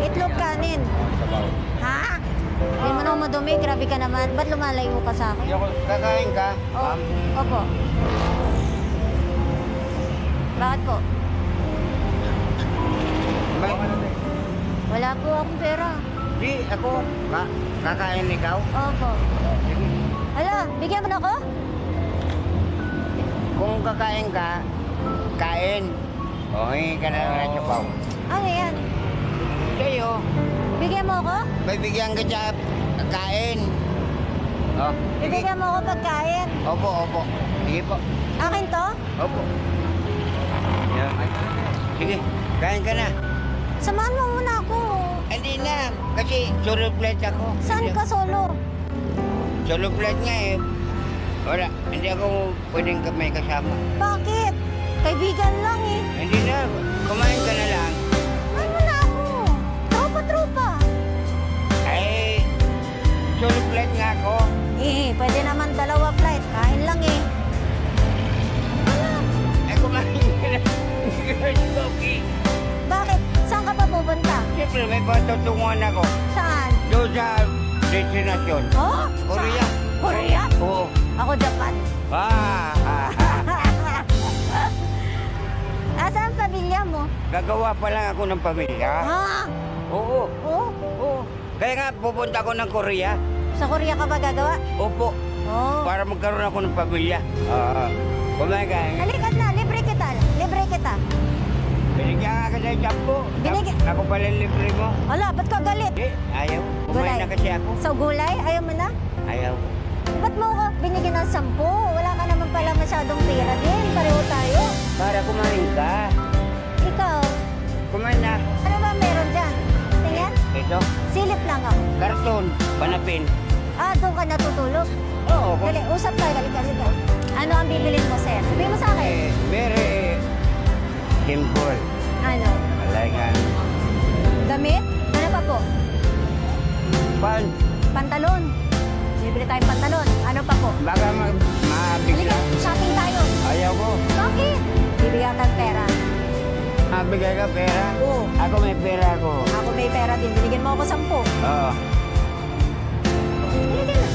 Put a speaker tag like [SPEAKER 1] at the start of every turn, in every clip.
[SPEAKER 1] Itlog kanin.
[SPEAKER 2] Sabaw.
[SPEAKER 1] Ha? Hindi mo naman madumi. Grabe ka naman. Ba't lumalayo ka sa akin?
[SPEAKER 2] Kakain ka?
[SPEAKER 1] Oh, opo. Bakit po?
[SPEAKER 2] May,
[SPEAKER 1] Wala po akong pera.
[SPEAKER 2] di, ako. Kakain ikaw?
[SPEAKER 1] Opo.
[SPEAKER 2] Sige.
[SPEAKER 1] Hala, bigyan mo na ako?
[SPEAKER 2] Kung kakain ka, kain. O, hingi ka na lang ng sabaw.
[SPEAKER 1] Ano yan?
[SPEAKER 2] Sa'yo,
[SPEAKER 1] Bigyan mo ako?
[SPEAKER 2] bibigyan ka sa kain. O, sige.
[SPEAKER 1] Bibigyan mo ako pagkain.
[SPEAKER 2] Opo, opo. Sige po.
[SPEAKER 1] Akin to?
[SPEAKER 2] Opo. Yan. Sige, kain ka na.
[SPEAKER 1] Samahan mo muna ako.
[SPEAKER 2] Hindi na, kasi solo flight ako.
[SPEAKER 1] Saan ka solo?
[SPEAKER 2] Solo flight nga eh. Wala, hindi ako pwedeng may kasama.
[SPEAKER 1] Bakit? Kaibigan lang eh.
[SPEAKER 2] Hindi na, kumain ka na lang.
[SPEAKER 1] Samahan mo na ako. Tropa-tropa.
[SPEAKER 2] Ay, solo flight nga ako.
[SPEAKER 1] Eh, pwede naman dalawa flight. Kain lang eh.
[SPEAKER 2] Ay, kumain ka na. Okay.
[SPEAKER 1] Bakit? Saan ka pa pupunta?
[SPEAKER 2] Siyempre, may patutunguhan ako.
[SPEAKER 1] Saan?
[SPEAKER 2] Doon sa destinasyon.
[SPEAKER 1] Oh?
[SPEAKER 2] Korea.
[SPEAKER 1] Saan? Korea?
[SPEAKER 2] Oo.
[SPEAKER 1] Ako Japan. Nasaan ang pamilya mo?
[SPEAKER 2] Gagawa pa lang ako ng pamilya.
[SPEAKER 1] Ha?
[SPEAKER 2] Oo.
[SPEAKER 1] Oh?
[SPEAKER 2] Oo. Kaya nga, pupunta ako ng Korea.
[SPEAKER 1] Sa Korea ka ba gagawa?
[SPEAKER 2] Opo.
[SPEAKER 1] Oh.
[SPEAKER 2] Para magkaroon ako ng pamilya. Kumain ka.
[SPEAKER 1] Halika na, libre kita. Libre kita.
[SPEAKER 2] Binigyan ka sa jampo.
[SPEAKER 1] Binigyan-
[SPEAKER 2] Ako pala libre mo.
[SPEAKER 1] Wala, ba't ka galit?
[SPEAKER 2] Eh, ayaw. Kumain na kasi ako.
[SPEAKER 1] So gulay, ayaw mo na?
[SPEAKER 2] Ayaw.
[SPEAKER 1] Ba't mo ako binigyan ng 10? Wala ka naman pala masyadong pera din. Pareho tayo.
[SPEAKER 2] Para kumain ka.
[SPEAKER 1] Ikaw,
[SPEAKER 2] Kumain na.
[SPEAKER 1] ano ba meron dyan? Tingnan,
[SPEAKER 2] Ito,
[SPEAKER 1] silip lang ako.
[SPEAKER 2] karton, banapin.
[SPEAKER 1] Ah, doon ka natutulog.
[SPEAKER 2] Oo.
[SPEAKER 1] Dali, usap tayo. Halika. Ano ang bibilin mo, sir? Sabihin mo sa akin.
[SPEAKER 2] Very simple.
[SPEAKER 1] Ano?
[SPEAKER 2] Malangan.
[SPEAKER 1] Damit? Ano pa po?
[SPEAKER 2] Pan,
[SPEAKER 1] Pantalon. Bibili tayong pantalon. Ano pa po?
[SPEAKER 2] baka mabigla.
[SPEAKER 1] Halika, shopping tayo.
[SPEAKER 2] Ayaw ko.
[SPEAKER 1] Bakit? Bibigyan ka ng pera.
[SPEAKER 2] Mabigay ka pera.
[SPEAKER 1] Oo.
[SPEAKER 2] Ako may pera ako.
[SPEAKER 1] Ako may pera din. Binigyan mo ako 10.
[SPEAKER 2] Oo.
[SPEAKER 1] Halika na.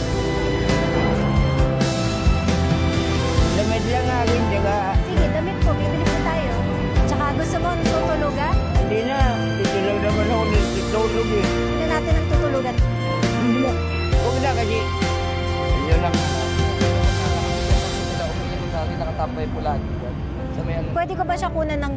[SPEAKER 2] Damit lang akin, tsaka
[SPEAKER 1] Sige, damit po. Bibili po tayo. Tsaka gusto mo tutulugan?
[SPEAKER 2] hindi na. Tutulog naman ako tutulog eh.
[SPEAKER 1] Hindi natin ang tutulugan.
[SPEAKER 2] Huwag na kasi. Ayun lang.
[SPEAKER 3] Nakatapay po lahat. Sa may ano.
[SPEAKER 1] Pwede ko ba siya kunan ng